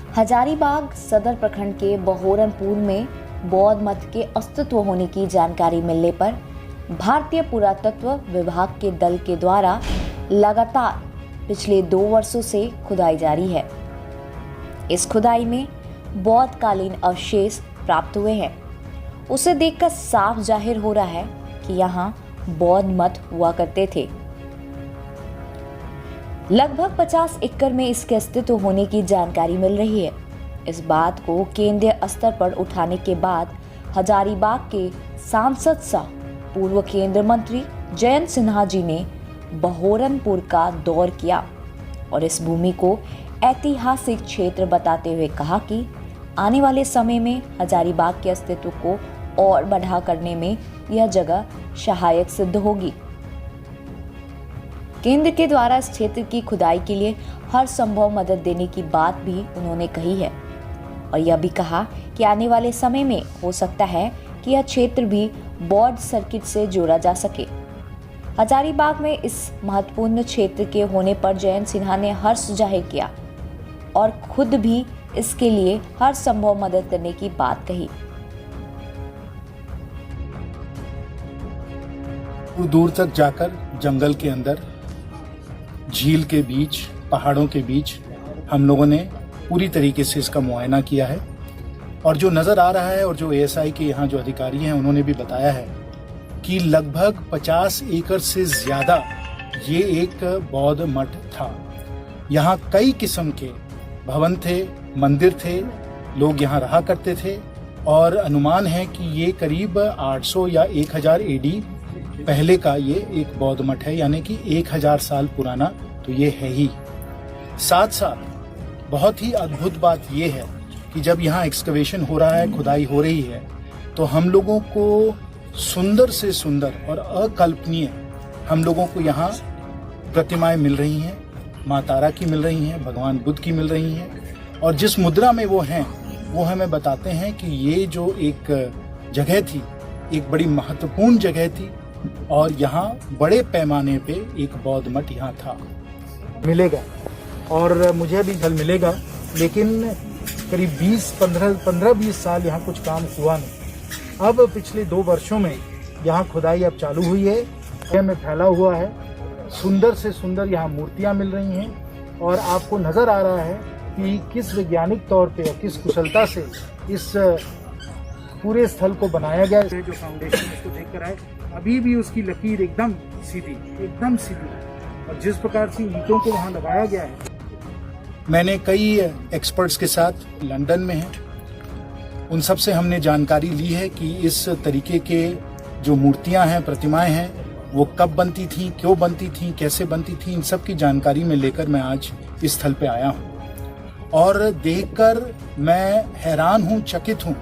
हजारीबाग सदर प्रखंड के बहोरनपुर में बौद्ध मठ के अस्तित्व होने की जानकारी मिलने पर भारतीय पुरातत्व विभाग के दल के द्वारा लगातार पिछले 2 वर्षों से खुदाई जारी है। इस खुदाई में बौद्ध कालीन अवशेष प्राप्त हुए हैं। उसे देखकर साफ जाहिर हो रहा है कि यहाँ बौद्ध मठ हुआ करते थे। लगभग 50 एकड़ में इसके अस्तित्व होने की जानकारी मिल रही है। इस बात को केंद्रीय स्तर पर उठाने के बाद हजारीबाग के सांसद सह पूर्व केंद्रीय मंत्री जयंत सिन्हा जी ने बहोरनपुर का दौर किया और इस भूमि को ऐतिहासिक क्षेत्र बताते हुए कहा कि आने वाले समय में हजारीबाग के अस्तित्व को और बढ़ा करने में यह जगह सहायक सिद्ध होगी। केंद्र के द्वारा इस क्षेत्र की खुदाई के लिए हर संभव मदद देने की बात भी उन्होंने कही है और यह भी कहा कि आने वाले समय में हो सकता है कि यह क्षेत्र भी बौद्ध सर्किट से जोड़ा जा सके। हजारीबाग में इस महत्वपूर्ण क्षेत्र के होने पर जयंत सिन्हा ने हर्ष जाहिर किया और खुद भी इसके लिए हर संभव मदद करने की बात कही। दूर तक जाकर जंगल के अंदर, झील के बीच, पहाड़ों के बीच हम लोगों ने पूरी तरीके से इसका मुआयना किया है और जो नज़र आ रहा है और जो एएसआई के यहाँ जो अधिकारी हैं उन्होंने भी बताया है कि लगभग 50 एकड़ से ज़्यादा ये एक बौद्ध मठ था। यहाँ कई किस्म के भवन थे, मंदिर थे, लोग यहाँ रहा करते थे और अनुमान है कि ये करीब 800 या 1000 एडी पहले का ये एक बौद्ध मठ है, यानी कि 1000 साल पुराना तो ये है ही। साथ साथ बहुत ही अद्भुत बात ये है कि जब यहाँ एक्सकवेशन हो रहा है, खुदाई हो रही है, तो हम लोगों को सुंदर से सुंदर और अकल्पनीय हम लोगों को यहाँ प्रतिमाएं मिल रही हैं। माँ तारा की मिल रही हैं, भगवान बुद्ध की मिल रही हैं और जिस मुद्रा में वो हैं वो हमें बताते हैं कि ये जो एक जगह थी, एक बड़ी महत्वपूर्ण जगह थी और यहाँ बड़े पैमाने पे एक बौद्ध मठ यहाँ था। मिलेगा और मुझे भी जल मिलेगा, लेकिन करीब 15-20 साल यहाँ कुछ काम हुआ नहीं। अब पिछले 2 वर्षों में यहाँ खुदाई अब चालू हुई है, में फैला हुआ है। सुंदर से सुंदर यहाँ मूर्तियाँ मिल रही हैं और आपको नज़र आ रहा है कि किस वैज्ञानिक तौर पे और किस कुशलता से इस पूरे स्थल को बनाया गया है। जो फाउंडेशन इसको देख कर आए, अभी भी उसकी लकीर एकदम सीधी और जिस प्रकार से ईंटों को वहाँ लगाया गया है। मैंने कई एक्सपर्ट्स के साथ लंदन में हैं, उन सब से हमने जानकारी ली है कि इस तरीके के जो मूर्तियाँ हैं, प्रतिमाएं हैं, वो कब बनती थी, क्यों बनती थी, कैसे बनती थी, इन सब की जानकारी में लेकर मैं आज इस स्थल पे आया हूँ और देखकर मैं हैरान हूँ, चकित हूँ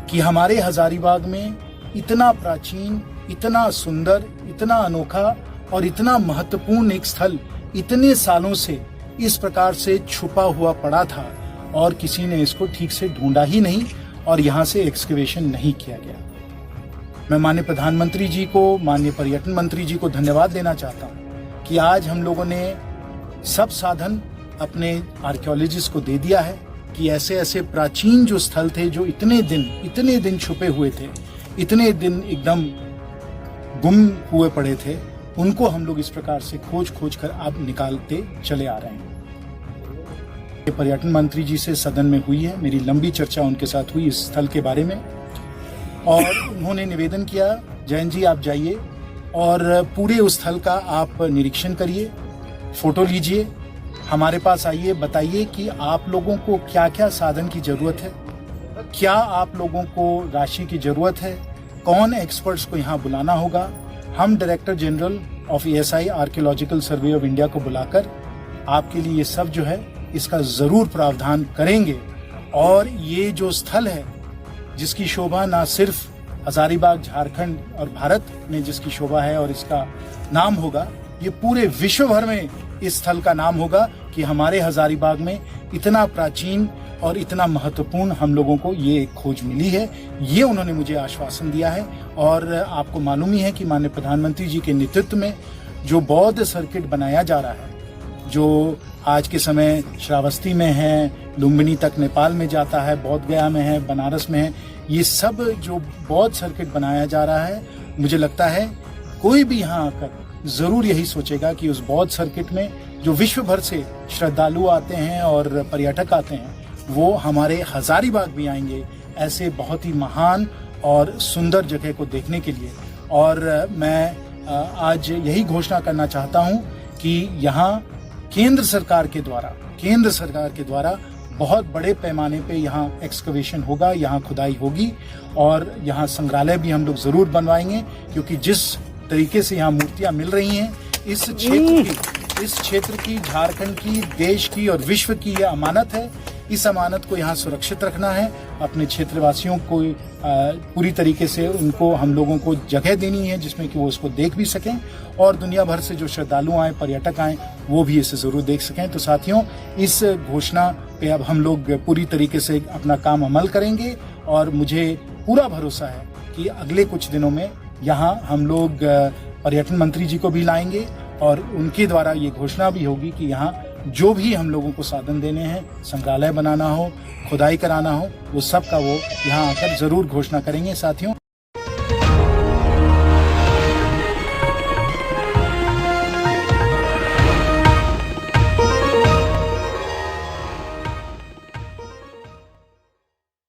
कि हमारे हजारीबाग में इतना प्राचीन, इतना सुंदर, इतना अनोखा और इतना महत्वपूर्ण एक स्थल इतने सालों से इस प्रकार से छुपा हुआ पड़ा था और किसी ने इसको ठीक से ढूंढा ही नहीं और यहाँ से एक्सकवेशन नहीं किया गया। मैं माननीय प्रधानमंत्री जी को, माननीय पर्यटन मंत्री जी को धन्यवाद देना चाहता हूँ कि आज हम लोगों ने सब साधन अपने आर्कियोलॉजिस्ट को दे दिया है कि ऐसे ऐसे प्राचीन जो स्थल थे, जो इतने दिन छुपे हुए थे, इतने दिन एकदम गुम हुए पड़े थे, उनको हम लोग इस प्रकार से खोज कर अब निकालते चले आ रहे हैं। पर्यटन मंत्री जी से सदन में हुई है, मेरी लंबी चर्चा उनके साथ हुई इस स्थल के बारे में और उन्होंने निवेदन किया, जयंत जी आप जाइए और पूरे उस स्थल का आप निरीक्षण करिए, फोटो लीजिए, हमारे पास आइए, बताइए कि आप लोगों को क्या क्या साधन की जरूरत है, क्या आप लोगों को राशि की जरूरत है, कौन एक्सपर्ट्स को यहाँ बुलाना होगा। हम director general of ASI archaeological survey of India को बुलाकर आपके लिए ये सब जो है इसका जरूर प्रावधान करेंगे और ये जो स्थल है जिसकी शोभा ना सिर्फ हजारीबाग, झारखंड और भारत में जिसकी शोभा है और इसका नाम होगा, ये पूरे विश्व भर में इस स्थल का नाम होगा कि हमारे हजारीबाग में इतना प्राचीन और इतना महत्वपूर्ण हम लोगों को ये खोज मिली है। ये उन्होंने मुझे आश्वासन दिया है और आपको मालूम ही है कि माननीय प्रधानमंत्री जी के नेतृत्व में जो बौद्ध सर्किट बनाया जा रहा है जो आज के समय श्रावस्ती में है, लुम्बिनी तक नेपाल में जाता है, बोध गया में है, बनारस में है, ये सब जो बौद्ध सर्किट बनाया जा रहा है, मुझे लगता है कोई भी यहाँ आकर जरूर यही सोचेगा कि उस बौद्ध सर्किट में जो विश्व भर से श्रद्धालु आते हैं और पर्यटक आते हैं, वो हमारे हजारीबाग भी आएंगे ऐसे बहुत ही महान और सुंदर जगह को देखने के लिए। और मैं आज यही घोषणा करना चाहता हूँ कि यहाँ केंद्र सरकार के द्वारा बहुत बड़े पैमाने पे यहाँ एक्सकवेशन होगा, यहाँ खुदाई होगी और यहाँ संग्रहालय भी हम लोग जरूर बनवाएंगे, क्योंकि जिस तरीके से यहाँ मूर्तियां मिल रही हैं, इस क्षेत्र की, झारखंड की, देश की और विश्व की यह अमानत है। इस अमानत को यहाँ सुरक्षित रखना है, अपने क्षेत्रवासियों को पूरी तरीके से उनको हम लोगों को जगह देनी है जिसमें कि वो इसको देख भी सकें और दुनिया भर से जो श्रद्धालु आए, पर्यटक आए, वो भी इसे जरूर देख सकें। तो साथियों, इस घोषणा पे अब हम लोग पूरी तरीके से अपना काम अमल करेंगे और मुझे पूरा भरोसा है कि अगले कुछ दिनों में यहाँ हम लोग पर्यटन मंत्री जी को भी लाएंगे और उनके द्वारा ये घोषणा भी होगी कि यहाँ जो भी हम लोगों को साधन देने हैं, संग्रहालय बनाना हो, खुदाई कराना हो, वो सब का वो यहाँ आकर जरूर घोषणा करेंगे। साथियों,